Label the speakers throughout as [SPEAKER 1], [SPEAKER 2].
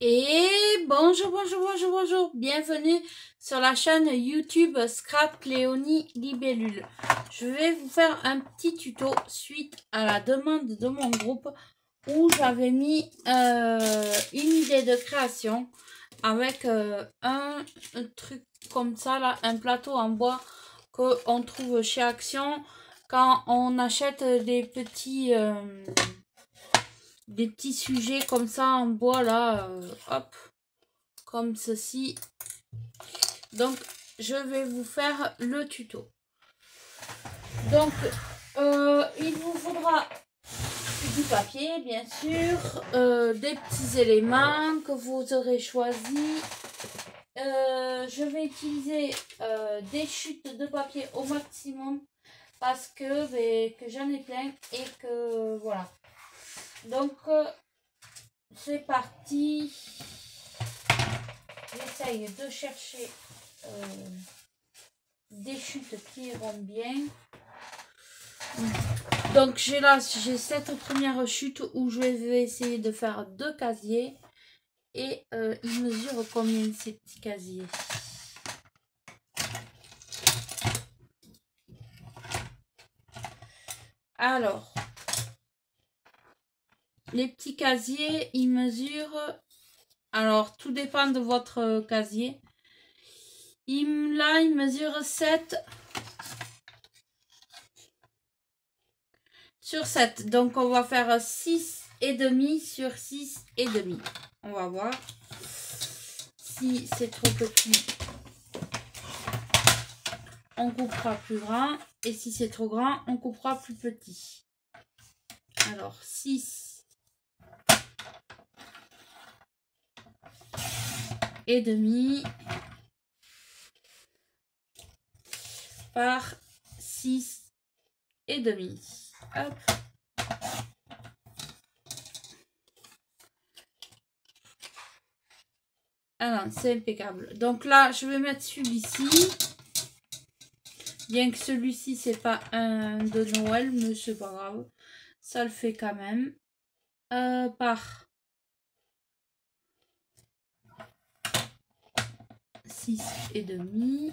[SPEAKER 1] Et bonjour, bienvenue sur la chaîne YouTube Scrap Léonie Libellule. Je vais vous faire un petit tuto suite à la demande de mon groupe où j'avais mis une idée de création avec un truc comme ça là, un plateau en bois qu'on trouve chez Action quand on achète des petits sujets comme ça en bois là, hop, comme ceci. Donc je vais vous faire le tuto. Donc il vous faudra du papier bien sûr, des petits éléments que vous aurez choisis. Je vais utiliser des chutes de papier au maximum parce que j'en ai plein et que voilà. Donc c'est parti. J'essaye de chercher des chutes qui iront bien. Donc j'ai cette première chute où je vais essayer de faire 2 casiers. Et il mesure combien ces petits casiers? Alors, les petits casiers, ils mesurent... Alors, tout dépend de votre casier. Là, il mesure 7 sur 7. Donc, on va faire 6,5 sur 6,5. On va voir si c'est trop petit. On coupera plus grand. Et si c'est trop grand, on coupera plus petit. Alors, 6,5 par 6,5. Hop. Ah non, c'est impeccable. Donc là, je vais mettre celui-ci. Bien que celui-ci, c'est pas un de Noël, mais c'est pas grave. Ça le fait quand même. Par 6,5.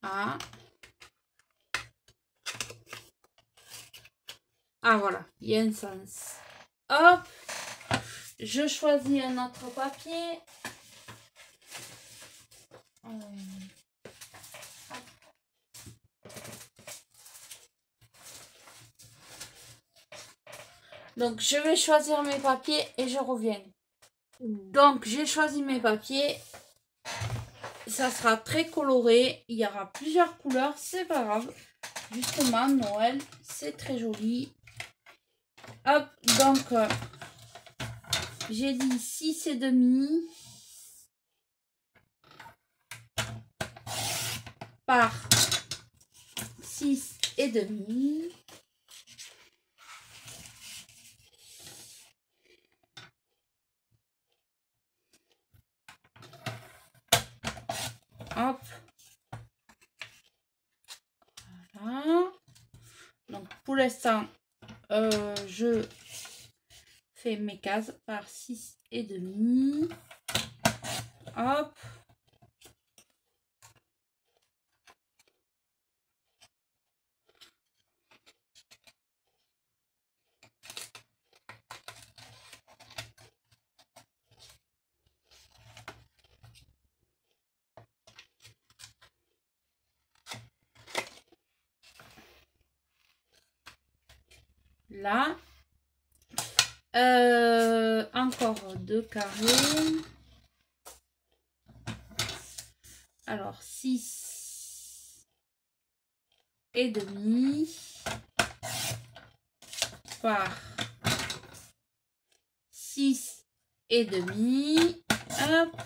[SPEAKER 1] Ah. Ah voilà, il y a un sens. Hop. Je choisis un autre papier. Donc, je vais choisir mes papiers et je reviens. Donc, j'ai choisi mes papiers. Ça sera très coloré. Il y aura plusieurs couleurs. C'est pas grave. Justement, Noël, c'est très joli. Hop, donc, j'ai dit 6,5 par 6,5. Hop. Voilà. Donc, pour l'instant, je fais mes cases par 6,5. Hop. Là, encore 2 carrés. Alors, 6,5 par 6,5. Hop.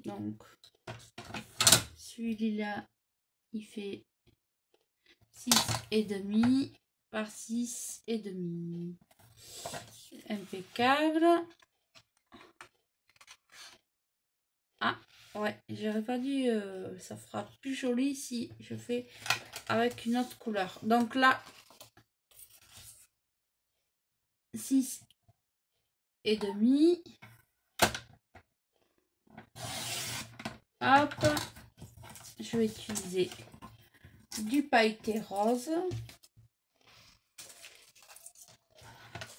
[SPEAKER 1] Donc, celui-là, il fait 6,5 par 6,5. Impeccable. Ah, ouais, j'aurais pas dû... ça fera plus joli si je fais avec une autre couleur. Donc là, 6,5. Hop, je vais utiliser du pailleté rose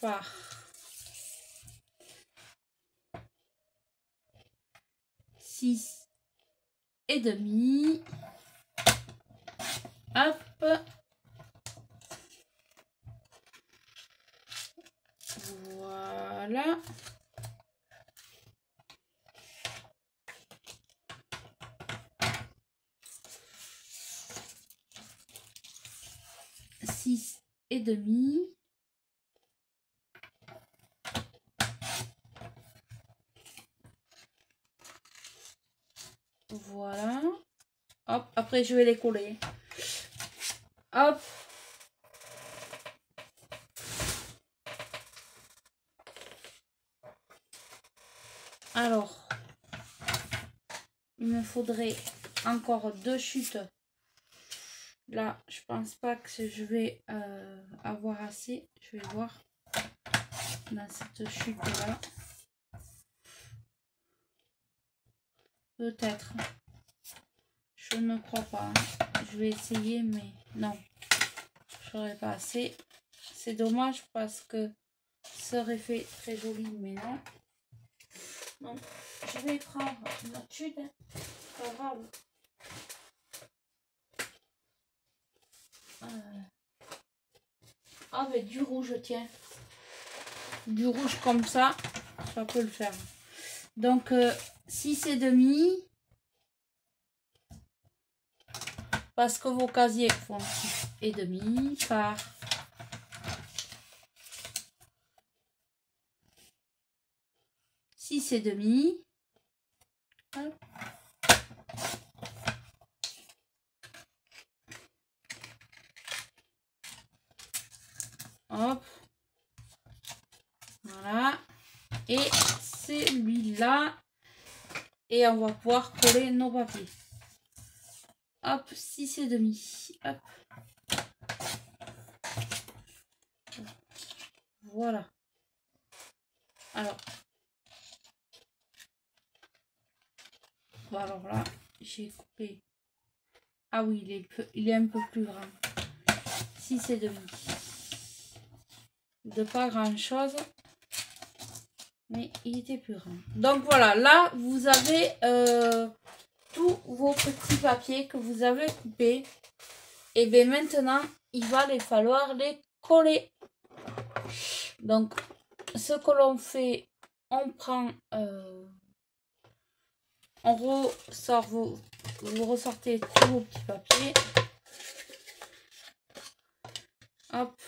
[SPEAKER 1] par 6,5. Hop, voilà. Six et demi. Voilà. Hop, après je vais les coller. Hop. Alors, il me faudrait encore 2 chutes. Là, je pense pas que je vais avoir assez. Je vais voir dans cette chute là. Peut-être. Je ne crois pas. Je vais essayer, mais non. Je n'aurai pas assez. C'est dommage parce que ça aurait fait très joli, mais non. Donc, je vais prendre une autre chute. Pas grave. Ah, mais du rouge, tiens. Du rouge comme ça peut le faire. Donc, 6,5. Parce que vos casiers font 6,5 par 6,5. Hop. Hop. Voilà. Et celui-là. Et on va pouvoir coller nos papiers. Hop, 6,5. Hop. Voilà. Alors là, j'ai coupé. Ah oui, il est un peu plus grand. 6,5. De pas grand chose. Mais il était plus grand. Donc voilà, là, vous avez tous vos petits papiers que vous avez coupés. Et bien maintenant, il va les falloir les coller. Donc, ce que l'on fait, on prend... on ressort vous ressortez tous vos petits papiers. Hop.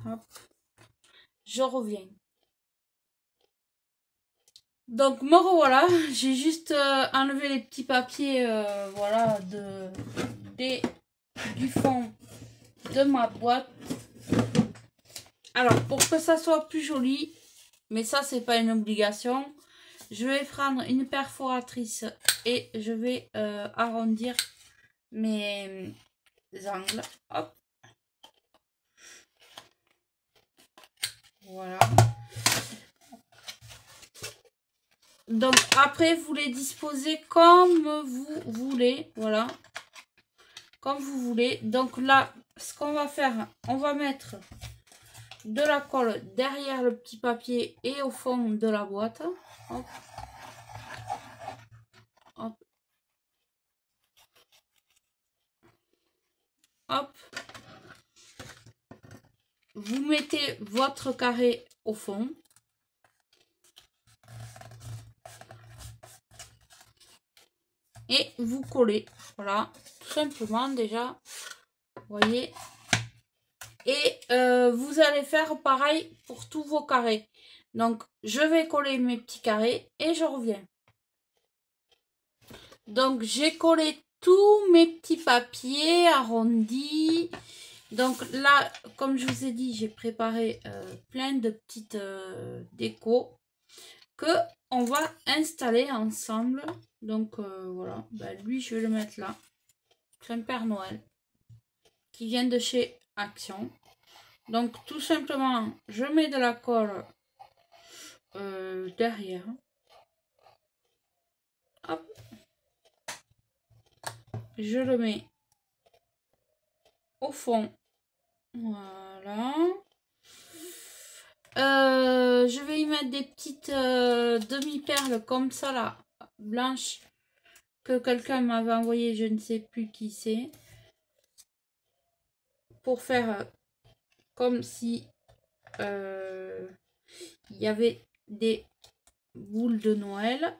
[SPEAKER 1] Hop. Je reviens. Donc me revoilà, j'ai juste enlevé les petits papiers voilà du fond de ma boîte. Alors pour que ça soit plus joli, mais ça c'est pas une obligation, je vais prendre une perforatrice et je vais arrondir mes angles. Hop. Voilà. Donc après vous les disposez comme vous voulez, voilà, comme vous voulez. Donc là, ce qu'on va faire, on va mettre de la colle derrière le petit papier et au fond de la boîte. Hop. Hop. Hop. Vous mettez votre carré au fond. Et vous collez, voilà, tout simplement déjà, vous voyez. Et vous allez faire pareil pour tous vos carrés. Donc, je vais coller mes petits carrés et je reviens. Donc j'ai collé tous mes petits papiers arrondis. Donc là, comme je vous ai dit, j'ai préparé plein de petites décos que on va installer ensemble. Donc voilà, ben, lui je vais le mettre là. C'est un Père Noël qui vient de chez Action. Donc tout simplement, je mets de la colle derrière. Hop. Je le mets au fond. Voilà. Je vais y mettre des petites demi-perles comme ça là, blanches, que quelqu'un m'avait envoyé, je ne sais plus qui c'est, pour faire comme si il y avait des boules de Noël,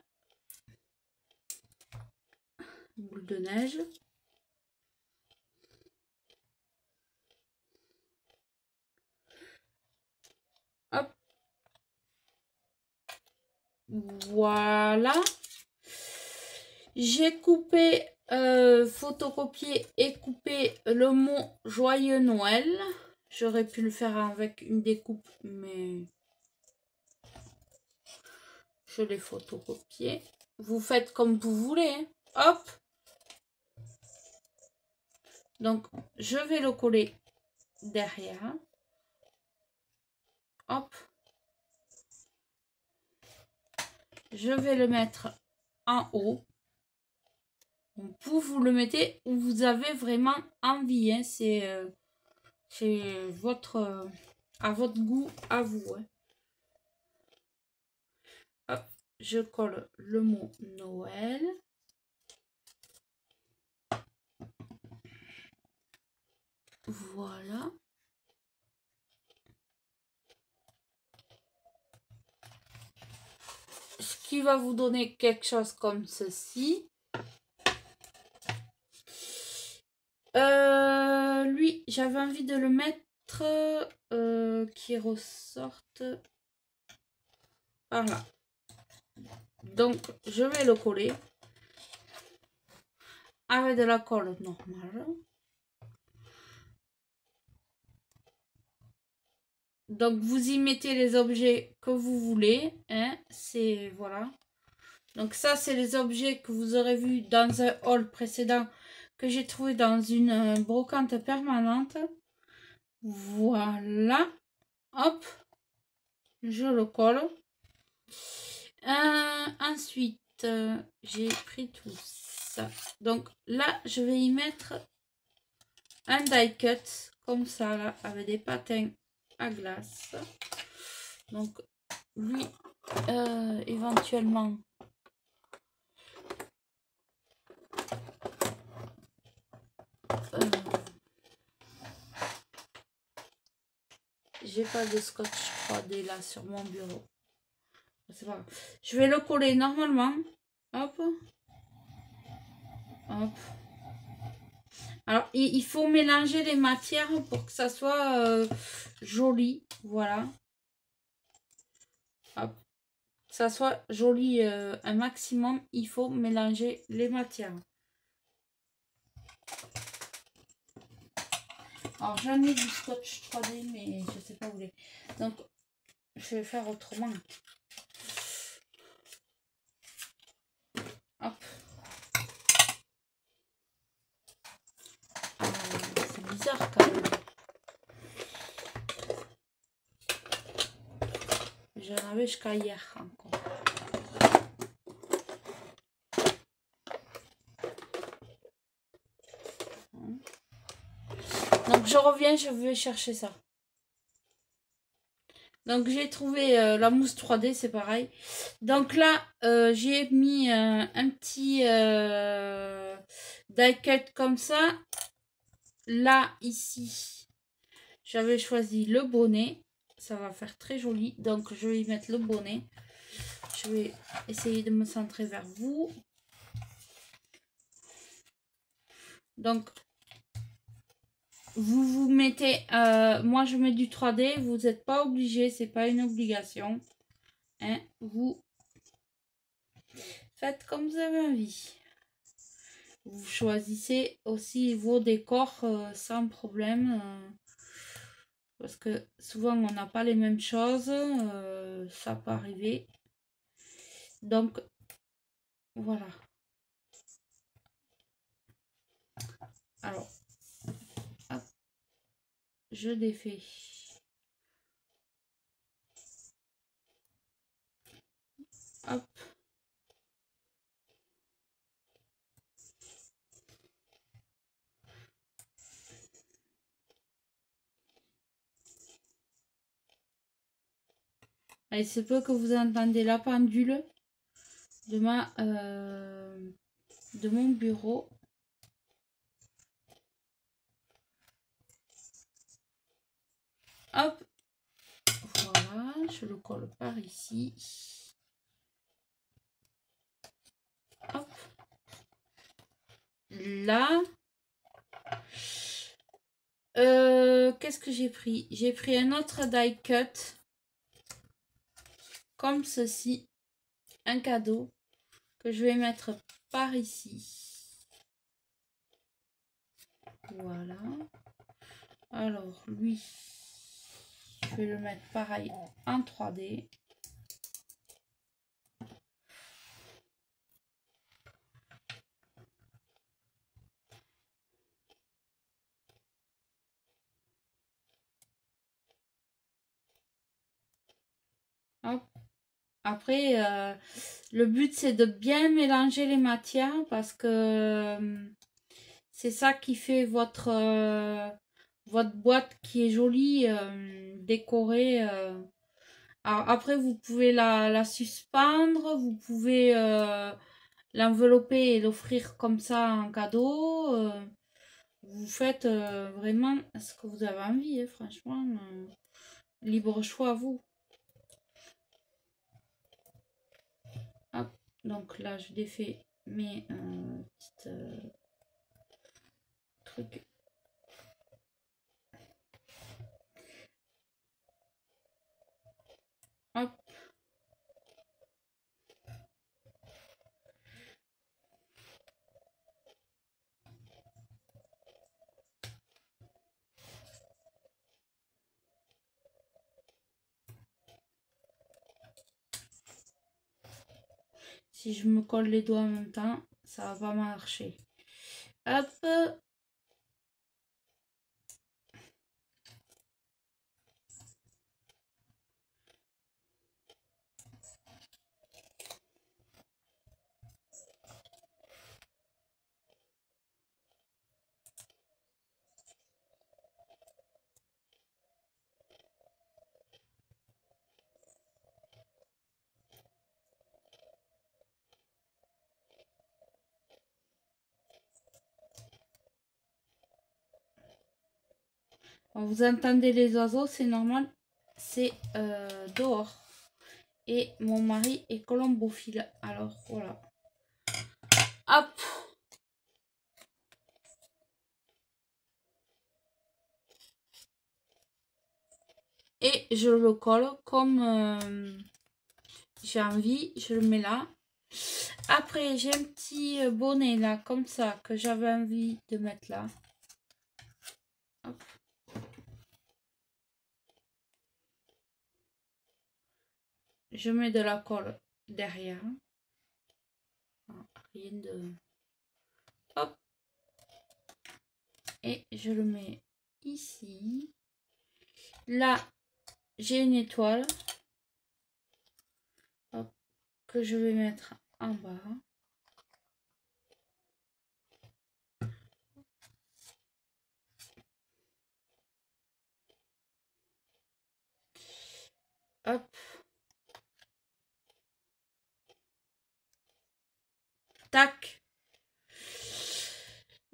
[SPEAKER 1] boules de neige. Hop. Voilà. J'ai coupé, photocopié et coupé le mot Joyeux Noël. J'aurais pu le faire avec une découpe, mais je l'ai photocopié. Vous faites comme vous voulez. Hein. Hop. Donc, je vais le coller derrière. Hop. Je vais le mettre en haut. Vous le mettez où vous avez vraiment envie. Hein. C'est votre à votre goût, à vous. Hein. Hop. Je colle le mot Noël. Voilà. Ce qui va vous donner quelque chose comme ceci. Lui, j'avais envie de le mettre qui ressorte par là. Donc, je vais le coller avec de la colle normale. Donc, vous y mettez les objets que vous voulez. Hein, c'est voilà. Donc, ça, c'est les objets que vous aurez vus dans un haul précédent que j'ai trouvé dans une brocante permanente. Voilà. Hop. Je le colle. Ensuite, j'ai pris tout ça. Donc là, je vais y mettre un die cut comme ça, là, avec des patins à glace. Donc, lui, éventuellement, j'ai pas de scotch 3D là sur mon bureau. C'est pas grave. Je vais le coller normalement. Hop. Hop. Alors, il faut mélanger les matières pour que ça soit joli. Voilà. Hop. Que ça soit joli un maximum, il faut mélanger les matières. Alors, j'en ai du scotch 3D, mais je sais pas où il est. Donc, je vais faire autrement. Hop. C'est bizarre quand même. J'en avais jusqu'à hier encore. Donc je reviens, je vais chercher ça. Donc j'ai trouvé la mousse 3D, c'est pareil. Donc là, j'ai mis un petit die cut comme ça. Là, ici, j'avais choisi le bonnet. Ça va faire très joli. Donc je vais y mettre le bonnet. Je vais essayer de me centrer vers vous. Donc, vous mettez... moi, je mets du 3D. Vous n'êtes pas obligé. C'est pas une obligation. Hein, vous faites comme vous avez envie. Vous choisissez aussi vos décors sans problème. Parce que souvent on n'a pas les mêmes choses. Ça peut arriver. Donc voilà. Alors, hop, je défais. Hop. Et il se peut que vous entendez la pendule de de mon bureau. Hop. Voilà, je le colle par ici. Hop. Là. Qu'est-ce que j'ai pris? J'ai pris un autre die cut. Comme ceci. Un cadeau que je vais mettre par ici. Voilà. Alors, lui, je vais le mettre pareil en 3D. Hop. Après, le but, c'est de bien mélanger les matières parce que c'est ça qui fait votre boîte qui est jolie, décorée. Alors après, vous pouvez la suspendre, vous pouvez l'envelopper et l'offrir comme ça en cadeau. Vous faites vraiment ce que vous avez envie, hein, franchement. Libre choix à vous. Hop, donc là, je défais mes petites trucs. Hop. Si je me colle les doigts en même temps, ça va pas marcher. Hop. Vous entendez les oiseaux, c'est normal. C'est dehors. Et mon mari est colombophile. Alors voilà. Hop. Et je le colle comme j'ai envie. Je le mets là. Après, j'ai un petit bonnet là, comme ça, que j'avais envie de mettre là. Hop. Je mets de la colle derrière. Rien de... Hop. Et je le mets ici. Là, j'ai une étoile. Hop. Que je vais mettre en bas. Hop. Tac.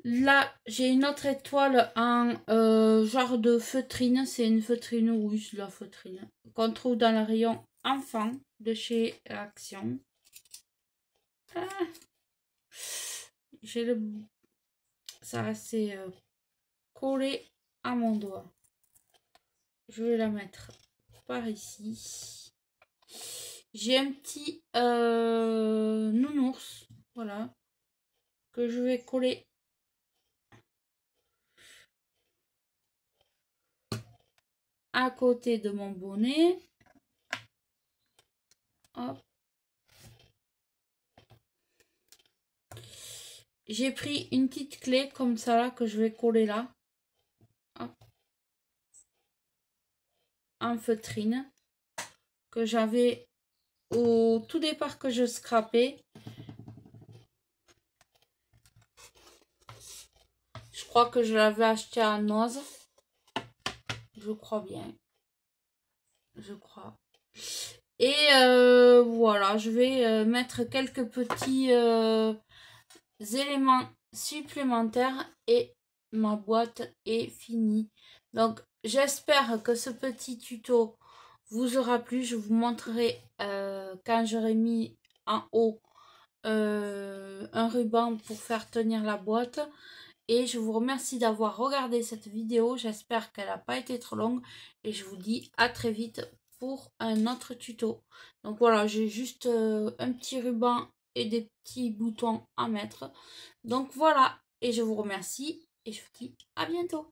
[SPEAKER 1] Là, j'ai une autre étoile en genre de feutrine. C'est une feutrine rouge, la feutrine. Qu'on trouve dans le rayon enfant de chez Action. Ah. J'ai le... Ça reste collé à mon doigt. Je vais la mettre par ici. J'ai un petit nounours. Voilà. que je vais coller à côté de mon bonnet. Hop. J'ai pris une petite clé comme ça là que je vais coller là. Hop. En feutrine que j'avais au tout départ que je scrapais. Je crois que je l'avais acheté à Noz. Je crois bien. Je crois. Et voilà, je vais mettre quelques petits éléments supplémentaires et ma boîte est finie. Donc j'espère que ce petit tuto vous aura plu. Je vous montrerai quand j'aurai mis en haut un ruban pour faire tenir la boîte. Et je vous remercie d'avoir regardé cette vidéo. J'espère qu'elle n'a pas été trop longue. Et je vous dis à très vite pour un autre tuto. Donc voilà, j'ai juste un petit ruban et des petits boutons à mettre. Donc voilà, et je vous remercie et je vous dis à bientôt.